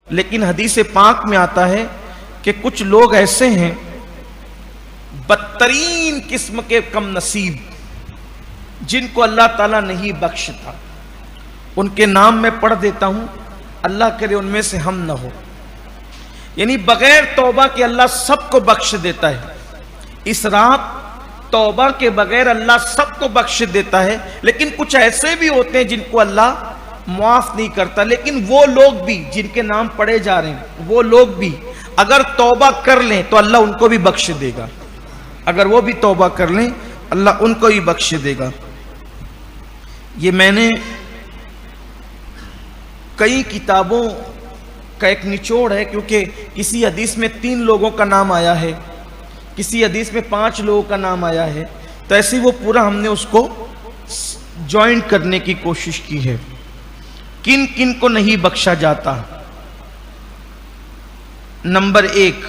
لیکن حدیث پاک میں آتا ہے کہ کچھ لوگ ایسے ہیں بدترین قسم کے کم نصیب جن کو اللہ تعالیٰ نہیں بخشتا. ان کے نام میں پڑھ دیتا ہوں، اللہ کرے ان میں سے ہم نہ ہو. یعنی بغیر توبہ کے اللہ سب کو بخش دیتا ہے. اس رات توبہ کے بغیر اللہ سب کو بخش دیتا ہے، لیکن کچھ ایسے بھی ہوتے ہیں جن کو اللہ معاف نہیں کرتا. لیکن وہ لوگ بھی جن کے نام پڑھے جا رہے ہیں، وہ لوگ بھی اگر توبہ کر لیں تو اللہ ان کو بھی بخش دے گا. اگر وہ بھی توبہ کر لیں اللہ ان کو بھی بخش دے گا. یہ میں نے کئی کتابوں کا ایک نچوڑ ہے، کیونکہ کسی حدیث میں 3 لوگوں کا نام آیا ہے، کسی حدیث میں 5 لوگوں کا نام آیا ہے، تو ایسے وہ پورا ہم نے اس کو جوائنٹ کرنے کی کوشش کی ہے. کن کن کو نہیں بخشا جاتا؟ نمبر 1،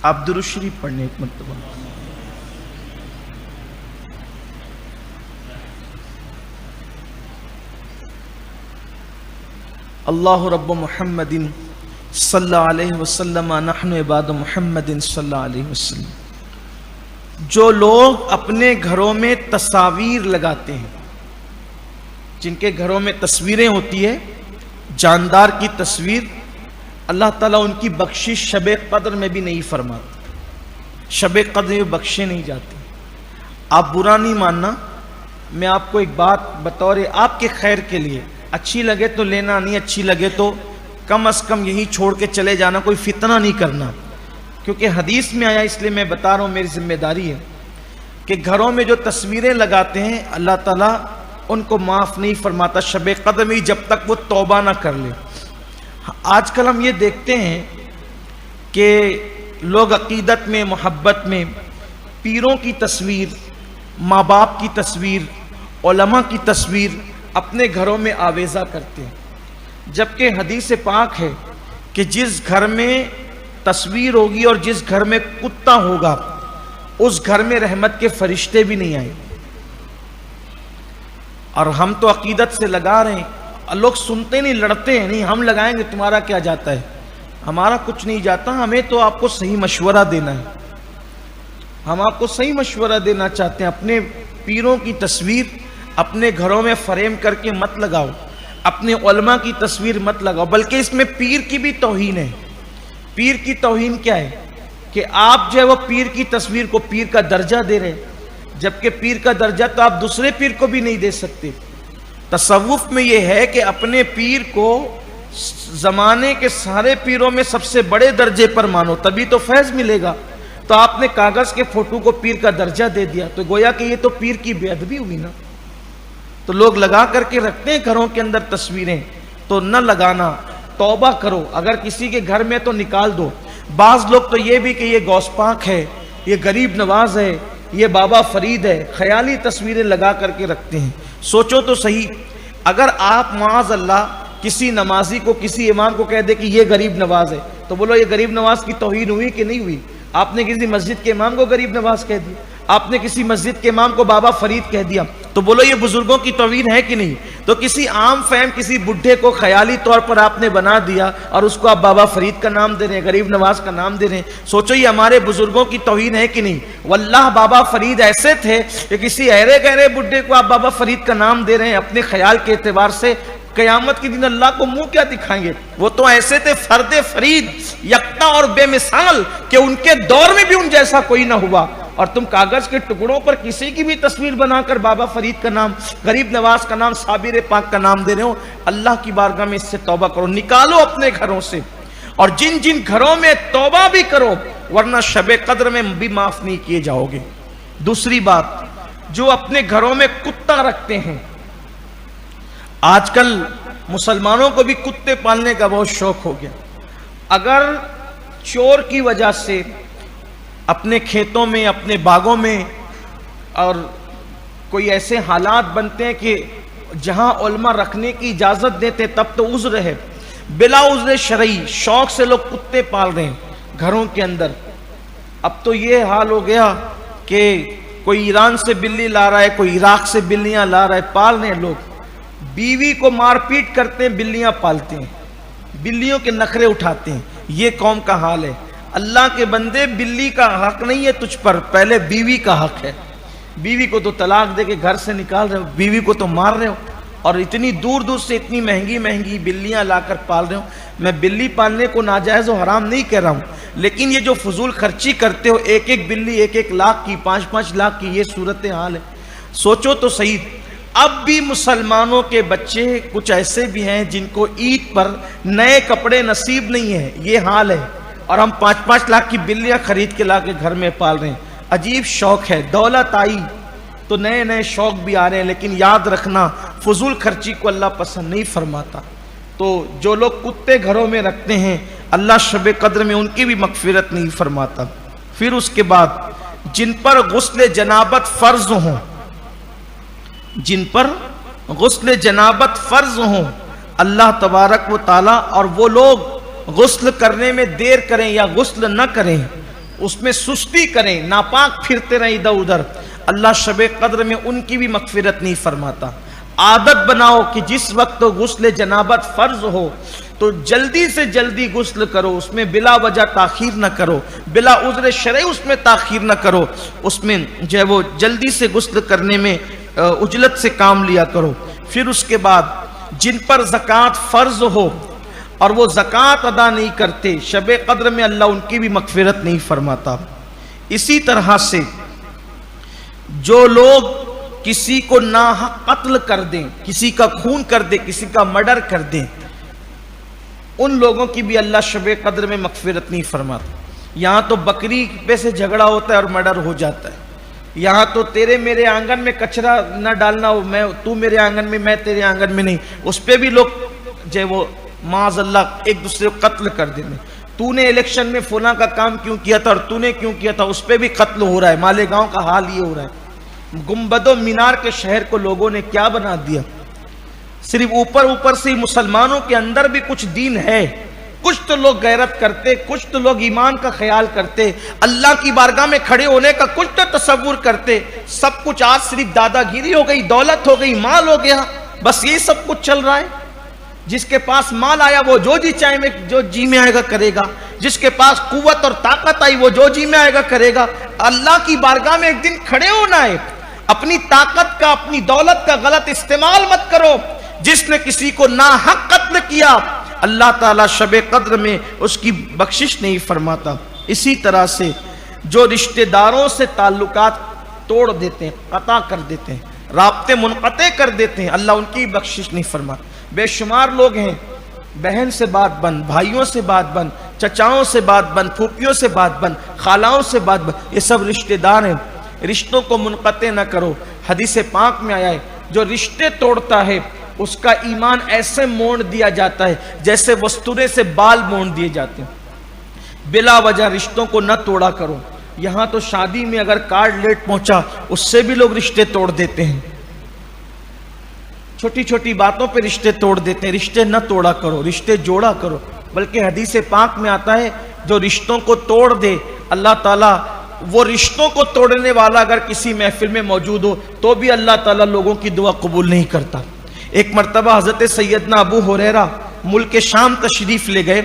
آپ درود شریف پڑھنے ایک مرتبہ. اللہ رب محمد صلی اللہ علیہ وسلم نحن عباد محمد صلی اللہ علیہ وسلم. جو لوگ اپنے گھروں میں تصاویر لگاتے ہیں، جن کے گھروں میں تصویریں ہوتی ہے، جاندار کی تصویر، اللہ تعالیٰ ان کی بخشش شب قدر میں بھی نہیں فرماتا. شب قدر میں بخشے نہیں جاتے. آپ برا نہیں ماننا، میں آپ کو ایک بات بطور آپ کے خیر کے لیے، اچھی لگے تو لینا، نہیں اچھی لگے تو کم از کم یہی چھوڑ کے چلے جانا، کوئی فتنہ نہیں کرنا. کیونکہ حدیث میں آیا، اس لیے میں بتا رہا ہوں، میری ذمہ داری ہے کہ گھروں میں جو تصویریں لگاتے ہیں اللہ تعالیٰ ان کو معاف نہیں فرماتا شب قدر میں جب تک وہ توبہ نہ کر لے. آج کل ہم یہ دیکھتے ہیں کہ لوگ عقیدت میں، محبت میں پیروں کی تصویر، ماں باپ کی تصویر، علماء کی تصویر اپنے گھروں میں آویزہ کرتے ہیں، جبکہ حدیث پاک ہے کہ جس گھر میں تصویر ہوگی اور جس گھر میں کتا ہوگا اس گھر میں رحمت کے فرشتے بھی نہیں آئیں. اور ہم تو عقیدت سے لگا رہے ہیں، لوگ سنتے نہیں، لڑتے ہیں، نہیں ہم لگائیں گے، تمہارا کیا جاتا ہے؟ ہمارا کچھ نہیں جاتا. ہمیں تو آپ کو صحیح مشورہ دینا ہے، ہم آپ کو صحیح مشورہ دینا چاہتے ہیں. اپنے پیروں کی تصویر اپنے گھروں میں فریم کر کے مت لگاؤ، اپنے علماء کی تصویر مت لگاؤ، بلکہ اس میں پیر کی بھی توہین ہے. پیر کی توہین کیا ہے کہ آپ جو ہے وہ پیر کی تصویر کو پیر کا درجہ دے رہے ہیں، جبکہ پیر کا درجہ تو آپ دوسرے پیر کو بھی نہیں دے سکتے. تصوف میں یہ ہے کہ اپنے پیر کو زمانے کے سارے پیروں میں سب سے بڑے درجے پر مانو، تبھی تو فیض ملے گا. تو آپ نے کاغذ کے فوٹو کو پیر کا درجہ دے دیا، تو گویا کہ یہ تو پیر کی بے ادبی ہوئی نا. تو لوگ لگا کر کے رکھتے ہیں گھروں کے اندر تصویریں، تو نہ لگانا، توبہ کرو. اگر کسی کے گھر میں تو نکال دو. بعض لوگ تو یہ بھی کہ یہ غوث پاک ہے، یہ غریب نواز ہے، یہ بابا فرید ہے، خیالی تصویریں لگا کر کے رکھتے ہیں. سوچو تو صحیح، اگر آپ معاذ اللہ کسی نمازی کو، کسی امام کو کہہ دے کہ یہ غریب نواز ہے، تو بولو یہ غریب نواز کی توہین ہوئی کہ نہیں ہوئی؟ آپ نے کسی مسجد کے امام کو غریب نواز کہہ دیا، آپ نے کسی مسجد کے امام کو بابا فرید کہہ دیا، تو بولو یہ بزرگوں کی توہین ہے کہ نہیں؟ تو کسی عام فہم کسی بڈھے کو خیالی طور پر آپ نے بنا دیا اور اس کو آپ بابا فرید کا نام دے رہے ہیں، غریب نواز کا نام دے رہے ہیں. سوچو یہ ہمارے بزرگوں کی توہین ہے کہ نہیں؟ واللہ بابا فرید ایسے تھے کہ کسی ایرے گہرے بڈھے کو آپ بابا فرید کا نام دے رہے ہیں اپنے خیال کے اعتبار سے، قیامت کے دن اللہ کو منہ کیا دکھائیں گے؟ وہ تو ایسے تھے فرد فرید، یکتا اور بے مثال، کہ ان کے دور میں بھی ان جیسا کوئی نہ ہوا. اور تم کاغذ کے ٹکڑوں پر کسی کی بھی تصویر بنا کر بابا فرید کا نام، غریب نواز کا نام، صابر پاک کا نام دے رہے ہو. اللہ کی بارگاہ میں اس سے توبہ کرو، نکالو اپنے گھروں سے. اور جن جن گھروں میں توبہ بھی کرو، ورنہ شب قدر میں بھی معاف نہیں کیے جاؤ گے. دوسری بات، جو اپنے گھروں میں کتا رکھتے ہیں، آج کل مسلمانوں کو بھی کتے پالنے کا بہت شوق ہو گیا. اگر چور کی وجہ سے اپنے کھیتوں میں، اپنے باغوں میں اور کوئی ایسے حالات بنتے ہیں کہ جہاں علماء رکھنے کی اجازت دیتے تب تو عذر ہے، بلا عذر شرعی شوق سے لوگ کتے پال رہے ہیں گھروں کے اندر. اب تو یہ حال ہو گیا کہ کوئی ایران سے بلی لا رہا ہے، کوئی عراق سے بلیاں لا رہا ہے، پال رہے ہیں لوگ. بیوی کو مار پیٹ کرتے ہیں، بلیاں پالتے ہیں، بلیوں کے نخرے اٹھاتے ہیں. یہ قوم کا حال ہے. اللہ کے بندے، بلی کا حق نہیں ہے تجھ پر، پہلے بیوی کا حق ہے. بیوی کو تو طلاق دے کے گھر سے نکال رہے ہو، بیوی کو تو مار رہے ہو، اور اتنی دور دور سے اتنی مہنگی مہنگی بلیاں لا کر پال رہے ہو. میں بلی پالنے کو ناجائز و حرام نہیں کہہ رہا ہوں، لیکن یہ جو فضول خرچی کرتے ہو، ایک ایک بلی 1-1 لاکھ کی، 5-5 لاکھ کی، یہ صورتحال ہے. سوچو تو صحیح. اب بھی مسلمانوں کے بچے کچھ ایسے بھی ہیں جن کو عید پر نئے کپڑے نصیب نہیں ہیں، یہ حال ہے، اور ہم 5-5 لاکھ کی بلیاں خرید کے لا کے گھر میں پال رہے ہیں. عجیب شوق ہے. دولت آئی تو نئے نئے شوق بھی آ رہے ہیں، لیکن یاد رکھنا فضول خرچی کو اللہ پسند نہیں فرماتا. تو جو لوگ کتے گھروں میں رکھتے ہیں، اللہ شب قدر میں ان کی بھی مغفرت نہیں فرماتا. پھر اس کے بعد جن پر غسل جنابت فرض ہوں، جن پر غسل جنابت فرض ہوں، اللہ تبارک و تعالی، اور وہ لوگ غسل کرنے میں دیر کریں یا غسل نہ کریں، اس میں سستی کریں، ناپاک پھرتے رہیں ادھر ادھر، اللہ شب قدر میں ان کی بھی مغفرت نہیں فرماتا. عادت بناؤ کہ جس وقت غسل جنابت فرض ہو تو جلدی سے جلدی غسل کرو، اس میں بلا وجہ تاخیر نہ کرو، بلا عذر شرعی اس میں تاخیر نہ کرو، اس میں جو ہے وہ جلدی سے غسل کرنے میں عجلت سے کام لیا کرو. پھر اس کے بعد جن پر زکوٰۃ فرض ہو اور وہ زکوٰۃ ادا نہیں کرتے، شب قدر میں اللہ ان کی بھی مغفرت نہیں فرماتا. اسی طرح سے جو لوگ کسی کو ناحق قتل کر دیں، کسی کا خون کر دیں، کسی کا مرڈر کر دیں، ان لوگوں کی بھی اللہ شب قدر میں مغفرت نہیں فرماتا. یہاں تو بکری پہ سے جھگڑا ہوتا ہے اور مرڈر ہو جاتا ہے. یہاں تو تیرے میرے آنگن میں کچرا نہ ڈالنا ہو، تو میرے آنگن میں، میں تیرے آنگن میں نہیں، اس پہ بھی لوگ جو وہ معاذ اللہ ایک دوسرے کو قتل کر دیتے. تو نے الیکشن میں فلاں کا کام کیوں کیا تھا اور تو نے کیوں کیا تھا، اس پہ بھی قتل ہو رہا ہے. مالیگاؤں کا حال یہ ہو رہا ہے. گنبد و مینار کے شہر کو لوگوں نے کیا بنا دیا. صرف اوپر اوپر سے مسلمانوں کے اندر بھی کچھ دین ہے، کچھ تو لوگ غیرت کرتے، کچھ تو لوگ ایمان کا خیال کرتے، اللہ کی بارگاہ میں کھڑے ہونے کا کچھ تو تصور کرتے. سب کچھ آج صرف دادا گیری ہو گئی، دولت ہو گئی، مال ہو گیا، بس یہ سب کچھ چل رہا ہے. جس کے پاس مال آیا وہ جو جی چاہے میں جو جی میں آئے گا کرے گا، جس کے پاس قوت اور طاقت آئی وہ جو جی میں آئے گا کرے گا. اللہ کی بارگاہ میں ایک دن کھڑے ہونا ہے. اپنی طاقت کا، اپنی دولت کا غلط استعمال مت کرو. جس نے کسی کو ناحق قتل کیا، اللہ تعالیٰ شب قدر میں اس کی بخشش نہیں فرماتا. اسی طرح سے جو رشتہ داروں سے تعلقات توڑ دیتے ہیں، قطع کر دیتے ہیں، رابطے منقطع کر دیتے ہیں، اللہ ان کی بخشش نہیں فرماتا. بے شمار لوگ ہیں، بہن سے بات بند، بھائیوں سے بات بند، چچاؤں سے بات بند، پھوپھیوں سے بات بند، خالاؤں سے بات بند، یہ سب رشتہ دار ہیں. رشتوں کو منقطع نہ کرو. حدیث پاک میں آیا ہے جو رشتے توڑتا ہے اس کا ایمان ایسے موڑ دیا جاتا ہے جیسے وستورے سے بال موڑ دیے جاتے ہیں. بلا وجہ رشتوں کو نہ توڑا کرو. یہاں تو شادی میں اگر کارڈ لیٹ پہنچا اس سے بھی لوگ رشتے توڑ دیتے ہیں. چھوٹی چھوٹی باتوں پہ رشتے توڑ دیتے ہیں. رشتے نہ توڑا کرو، رشتے جوڑا کرو. بلکہ حدیث پاک میں آتا ہے جو رشتوں کو توڑ دے، اللہ تعالیٰ وہ رشتوں کو توڑنے والا اگر کسی محفل میں موجود ہو تو بھی اللہ تعالیٰ لوگوں کی دعا قبول نہیں کرتا. ایک مرتبہ حضرت سیدنا ابو ہریرہ ملک شام تشریف لے گئے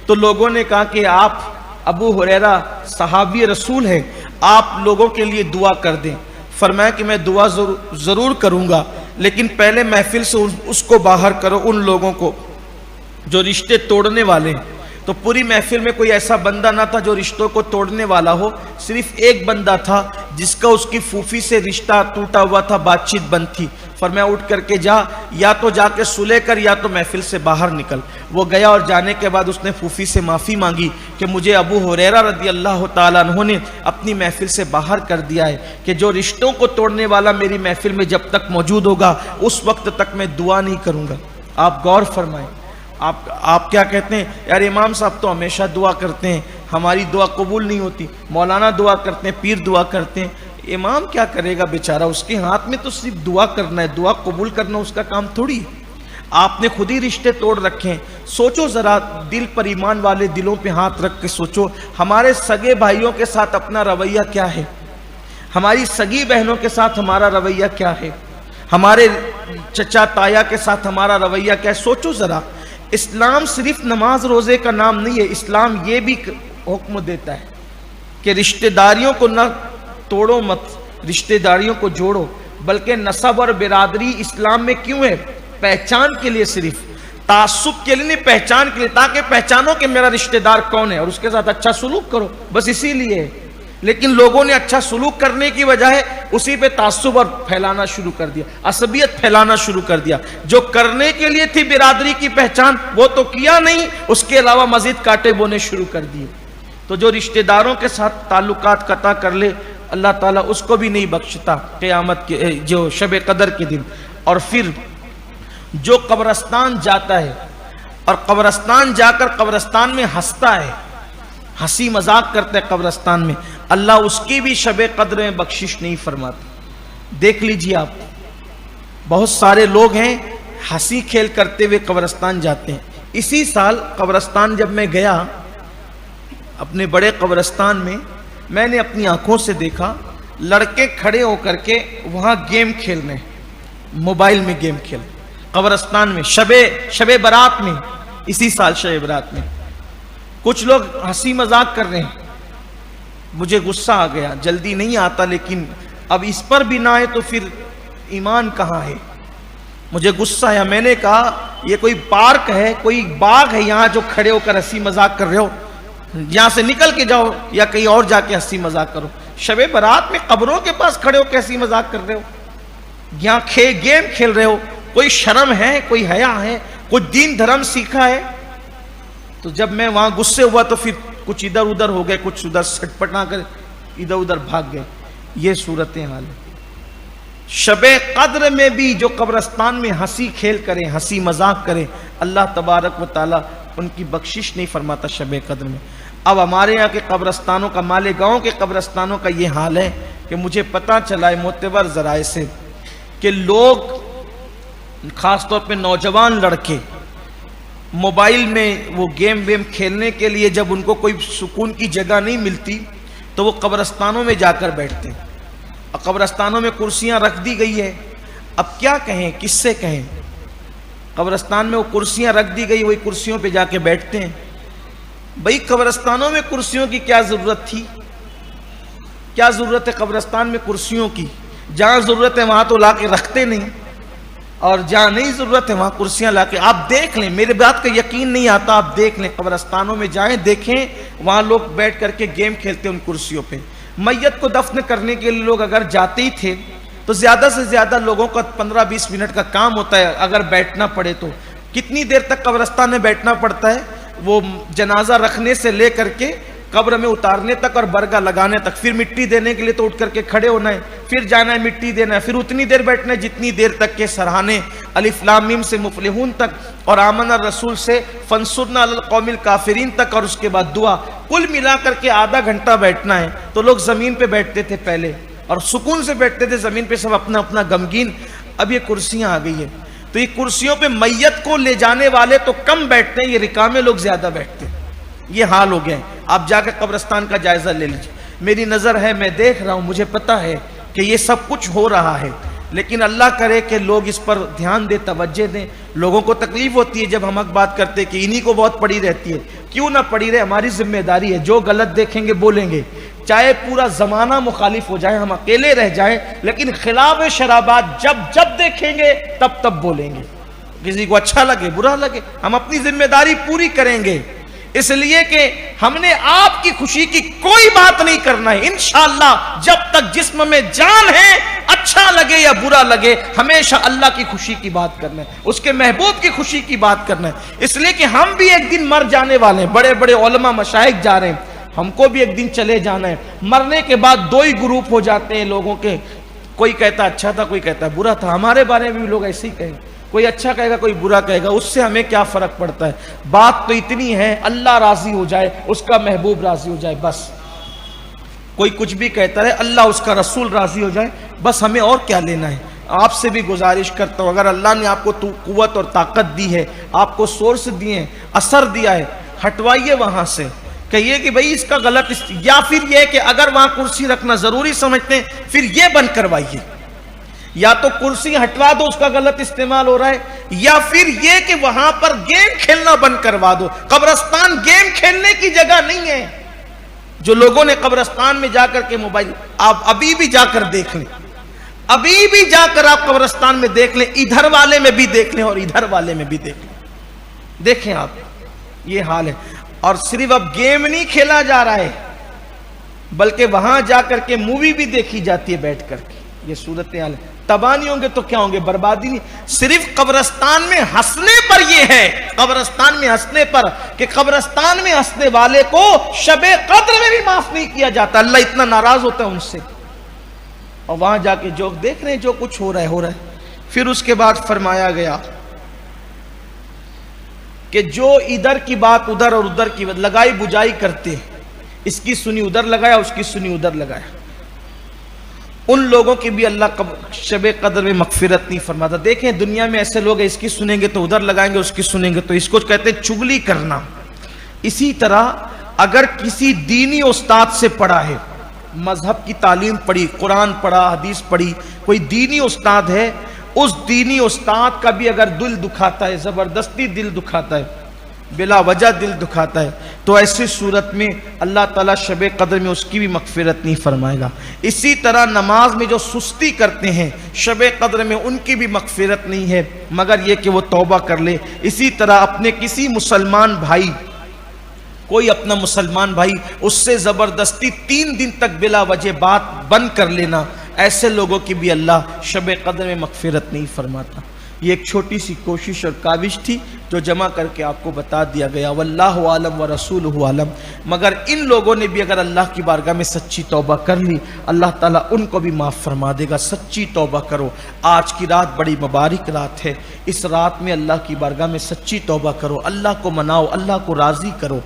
تو لوگوں نے کہا کہ آپ ابو ہریرہ صحابی رسول ہیں، آپ لوگوں کے لیے دعا کر دیں. فرمایا کہ میں دعا ضرور کروں گا، لیکن پہلے محفل سے اس کو باہر کرو، ان لوگوں کو جو رشتے توڑنے والے ہیں. تو پوری محفل میں کوئی ایسا بندہ نہ تھا جو رشتوں کو توڑنے والا ہو. صرف ایک بندہ تھا جس کا اس کی پھوپھی سے رشتہ ٹوٹا ہوا تھا، بات چیت بند تھی. فرمایا اٹھ کر کے جا، یا تو جا کے صلح کر یا تو محفل سے باہر نکل. وہ گیا اور جانے کے بعد اس نے پھوپھی سے معافی مانگی کہ مجھے ابو ہریرہ رضی اللہ تعالیٰ عنہ نے اپنی محفل سے باہر کر دیا ہے کہ جو رشتوں کو توڑنے والا میری محفل میں جب تک موجود ہوگا اس وقت تک میں دعا نہیں کروں گا. آپ غور فرمائیں. آپ کیا کہتے ہیں؟ یار امام صاحب تو ہمیشہ دعا کرتے ہیں، ہماری دعا قبول نہیں ہوتی. مولانا دعا کرتے ہیں، پیر دعا کرتے ہیں. امام کیا کرے گا بیچارہ؟ اس کے ہاتھ میں تو صرف دعا کرنا ہے، دعا قبول کرنا اس کا کام تھوڑی ہے. آپ نے خود ہی رشتے توڑ رکھے ہیں. سوچو ذرا، دل پر ایمان والے دلوں پہ ہاتھ رکھ کے سوچو ہمارے سگے بھائیوں کے ساتھ اپنا رویہ کیا ہے، ہماری سگی بہنوں کے ساتھ ہمارا رویہ کیا ہے. ہمارے چچا تایا کے ساتھ ہمارا رویہ کیا ہے؟ سوچو ذرا. اسلام صرف نماز روزے کا نام نہیں ہے. اسلام یہ بھی حکم دیتا ہے کہ رشتہ داریوں کو نہ توڑو مت، رشتہ داریوں کو جوڑو. بلکہ نسب اور برادری اسلام میں کیوں ہے؟ پہچان کے لیے، صرف تعصب کے لیے نہیں، پہچان کے لیے، تاکہ پہچانو کہ میرا رشتہ دار کون ہے اور اس کے ساتھ اچھا سلوک کرو، بس اسی لیے. لیکن لوگوں نے اچھا سلوک کرنے کی بجائے اسی پہ تعصب اور پھیلانا شروع کر دیا، عصبیت پھیلانا شروع کر دیا. جو کرنے کے لیے تھی برادری کی پہچان وہ تو کیا نہیں، اس کے علاوہ مزید کاٹے بونے شروع کر دیے. تو جو رشتہ داروں کے ساتھ تعلقات قطع کر لے اللہ تعالیٰ اس کو بھی نہیں بخشتا قیامت کے جو شب قدر کے دن. اور پھر جو قبرستان جاتا ہے اور قبرستان جا کر قبرستان میں ہنستا ہے، ہنسی مذاق کرتا ہے قبرستان میں، اللہ اس کی بھی شب قدر میں بخشش نہیں فرماتا. دیکھ لیجیے آپ، بہت سارے لوگ ہیں ہنسی کھیل کرتے ہوئے قبرستان جاتے ہیں. اسی سال قبرستان جب میں گیا اپنے بڑے قبرستان میں نے اپنی آنکھوں سے دیکھا لڑکے کھڑے ہو کر کے وہاں گیم کھیل رہے ہیں، موبائل میں گیم کھیل قبرستان میں شب برات میں. اسی سال شب برات میں کچھ لوگ ہنسی مذاق کر رہے ہیں. مجھے غصہ آ گیا، جلدی نہیں آتا لیکن اب اس پر بھی نہ آئے تو پھر ایمان کہاں ہے. مجھے غصہ آیا، میں نے کہا یہ کوئی پارک ہے، کوئی باغ ہے یہاں جو کھڑے ہو کر ہنسی مذاق کر رہے ہو؟ یہاں سے نکل کے جاؤ یا کہیں اور جا کے ہنسی مذاق کرو. شب برات میں قبروں کے پاس کھڑے ہو کے ہنسی مذاق کر رہے ہو، یہاں گیم کھیل رہے ہو. کوئی شرم ہے، کوئی حیا ہے، کچھ دین دھرم سیکھا ہے؟ تو جب میں وہاں غصے ہوا تو پھر کچھ ادھر ادھر ہو گئے، کچھ ادھر سٹ پٹا کر ادھر ادھر بھاگ گئے. یہ صورتحال ہے. شب قدر میں بھی جو قبرستان میں ہنسی کھیل کرے، ہنسی مذاق کرے، اللہ تبارک و تعالی ان کی بخشش نہیں فرماتا شب قدر میں. اب ہمارے یہاں کے قبرستانوں کا، مالیگاؤں کے قبرستانوں کا یہ حال ہے کہ مجھے پتہ چلا ہے معتبر ذرائع سے کہ لوگ خاص طور پہ نوجوان لڑکے موبائل میں وہ گیم ویم کھیلنے کے لیے جب ان کو کوئی سکون کی جگہ نہیں ملتی تو وہ قبرستانوں میں جا کر بیٹھتے ہیں. اور قبرستانوں میں کرسیاں رکھ دی گئی ہے. اب کیا کہیں، کس سے کہیں؟ قبرستان میں وہ کرسیاں رکھ دی گئی، وہی کرسیوں پہ جا کے بیٹھتے ہیں. بھئی قبرستانوں میں کرسیوں کی کیا ضرورت تھی؟ کیا ضرورت ہے قبرستان میں کرسیوں کی؟ جہاں ضرورت ہے وہاں تو لا کے رکھتے نہیں، اور جہاں نہیں ضرورت ہے وہاں کرسیاں لا کے. آپ دیکھ لیں، میرے بات کا یقین نہیں آتا، آپ دیکھ لیں قبرستانوں میں جائیں، دیکھیں وہاں لوگ بیٹھ کر کے گیم کھیلتے ان کرسیوں پہ. میت کو دفن کرنے کے لیے لوگ اگر جاتے ہی تھے تو زیادہ سے زیادہ لوگوں کا 15-20 منٹ کا کام ہوتا ہے. اگر بیٹھنا پڑے تو کتنی دیر تک قبرستان میں بیٹھنا پڑتا ہے؟ وہ جنازہ رکھنے سے لے کر کے قبر میں اتارنے تک اور برگا لگانے تک. پھر مٹی دینے کے لیے تو اٹھ کر کے کھڑے ہونا ہے، پھر جانا ہے مٹی دینا ہے، پھر اتنی دیر بیٹھنا ہے جتنی دیر تک کے سرحانے الف لام میم سے مفلحون تک اور آمن الرسول سے فانصرنا علی القوم الکافرین تک، اور اس کے بعد دعا، کل ملا کر کے آدھا گھنٹہ بیٹھنا ہے. تو لوگ زمین پہ بیٹھتے تھے پہلے اور سکون سے بیٹھتے تھے زمین پہ، سب اپنا اپنا غمگین. اب یہ کرسیاں آ گئی ہے تو یہ کرسیوں پہ میت کو لے جانے والے تو کم بیٹھتے ہیں، یہ رکامے لوگ زیادہ بیٹھتے ہیں. یہ حال ہو گئے. آپ جا کے قبرستان کا جائزہ لے لیجیے. میری نظر ہے، میں دیکھ رہا ہوں، مجھے پتہ ہے کہ یہ سب کچھ ہو رہا ہے، لیکن اللہ کرے کہ لوگ اس پر دھیان دیں، توجہ دیں. لوگوں کو تکلیف ہوتی ہے جب ہم حق بات کرتے ہیں کہ انہی کو بہت پڑی رہتی ہے. کیوں نہ پڑی رہے، ہماری ذمہ داری ہے. جو غلط دیکھیں گے بولیں گے، چاہے پورا زمانہ مخالف ہو جائے، ہم اکیلے رہ جائیں، لیکن خلاف شرابات جب دیکھیں گے تب بولیں گے. کسی کو اچھا لگے برا لگے، ہم اپنی ذمہ داری پوری کریں گے. اس لیے کہ ہم نے آپ کی خوشی کی کوئی بات نہیں کرنا ہے. انشاءاللہ جب تک جسم میں جان ہے، اچھا لگے یا برا لگے، ہمیشہ اللہ کی خوشی کی بات کرنا ہے، اس کے محبوب کی خوشی کی بات کرنا ہے. اس لیے کہ ہم بھی ایک دن مر جانے والے ہیں. بڑے بڑے علماء مشائخ جا رہے ہیں، ہم کو بھی ایک دن چلے جانا ہے. مرنے کے بعد دو ہی گروپ ہو جاتے ہیں لوگوں کے، کوئی کہتا اچھا تھا، کوئی کہتا برا تھا. ہمارے بارے میں بھی لوگ ایسے ہی کہیں، کوئی اچھا کہے گا کوئی برا کہے گا، اس سے ہمیں کیا فرق پڑتا ہے. بات تو اتنی ہے اللہ راضی ہو جائے، اس کا محبوب راضی ہو جائے، بس. کوئی کچھ بھی کہتا رہے، اللہ اس کا رسول راضی ہو جائے، بس. ہمیں اور کیا لینا ہے. آپ سے بھی گزارش کرتا ہوں، اگر اللہ نے آپ کو قوت اور طاقت دی ہے، آپ کو سورس دیے ہیں، اثر دیا ہے، ہٹوائیے وہاں سے. کہیے کہ بھئی اس کا غلط، یا پھر یہ کہ اگر وہاں کرسی رکھنا ضروری سمجھتے ہیں پھر یہ بند کروائیے یا تو کرسی ہٹوا دو، اس کا غلط استعمال ہو رہا ہے، یا پھر یہ کہ وہاں پر گیم کھیلنا بند کروا دو۔ قبرستان گیم کھیلنے کی جگہ نہیں ہے۔ جو لوگوں نے قبرستان میں جا کر کے موبائل، آپ ابھی بھی جا کر دیکھ لیں، ابھی بھی جا کر آپ قبرستان میں دیکھ لیں، ادھر والے میں بھی دیکھ لیں اور ادھر والے میں بھی دیکھ لیں، دیکھیں آپ، یہ حال ہے۔ اور صرف اب گیم نہیں کھیلا جا رہا ہے، بلکہ وہاں جا کر کے مووی بھی دیکھی جاتی ہے بیٹھ کر کے۔ یہ صورتحال ہے۔ تباہ نہیں ہوں گے تو کیا ہوں گے؟ بربادی نہیں۔ صرف قبرستان میں ہنسنے پر یہ ہے، قبرستان میں ہنسنے پر، کہ قبرستان میں ہنسنے والے کو شب قدر میں بھی معاف نہیں کیا جاتا، اللہ اتنا ناراض ہوتا ہے ان سے۔ اور وہاں جا کے جو دیکھ رہے ہیں جو کچھ ہو رہا ہے ہو رہا ہے۔ پھر اس کے بعد فرمایا گیا کہ جو ادھر کی بات ادھر اور ادھر کی بات لگائی بجائی کرتے، اس کی سنی ادھر لگایا، اس کی سنی ادھر لگایا، ان لوگوں کی بھی اللہ شب قدر میں مغفرت نہیں فرماتا۔ دیکھیں دنیا میں ایسے لوگ ہیں، اس کی سنیں گے تو ادھر لگائیں گے، اس کی سنیں گے تو اس کو کہتے ہیں چغلی کرنا۔ اسی طرح اگر کسی دینی استاد سے پڑھا ہے، مذہب کی تعلیم پڑھی، قرآن پڑھا، حدیث پڑھی، کوئی دینی استاد ہے، اس دینی استاد کا بھی اگر دل دکھاتا ہے، زبردستی دل دکھاتا ہے، بلا وجہ دل دکھاتا ہے، تو ایسی صورت میں اللہ تعالیٰ شب قدر میں اس کی بھی مغفرت نہیں فرمائے گا۔ اسی طرح نماز میں جو سستی کرتے ہیں، شب قدر میں ان کی بھی مغفرت نہیں ہے، مگر یہ کہ وہ توبہ کر لے۔ اسی طرح اپنے کسی مسلمان بھائی، کوئی اپنا مسلمان بھائی، اس سے زبردستی 3 دن تک بلا وجہ بات بند کر لینا، ایسے لوگوں کی بھی اللہ شب قدر میں مغفرت نہیں فرماتا۔ یہ ایک چھوٹی سی کوشش اور کاوش تھی جو جمع کر کے آپ کو بتا دیا گیا، واللہ عالم ورسولہ عالم۔ مگر ان لوگوں نے بھی اگر اللہ کی بارگاہ میں سچی توبہ کر لی، اللہ تعالیٰ ان کو بھی معاف فرما دے گا۔ سچی توبہ کرو، آج کی رات بڑی مبارک رات ہے، اس رات میں اللہ کی بارگاہ میں سچی توبہ کرو، اللہ کو مناؤ، اللہ کو راضی کرو،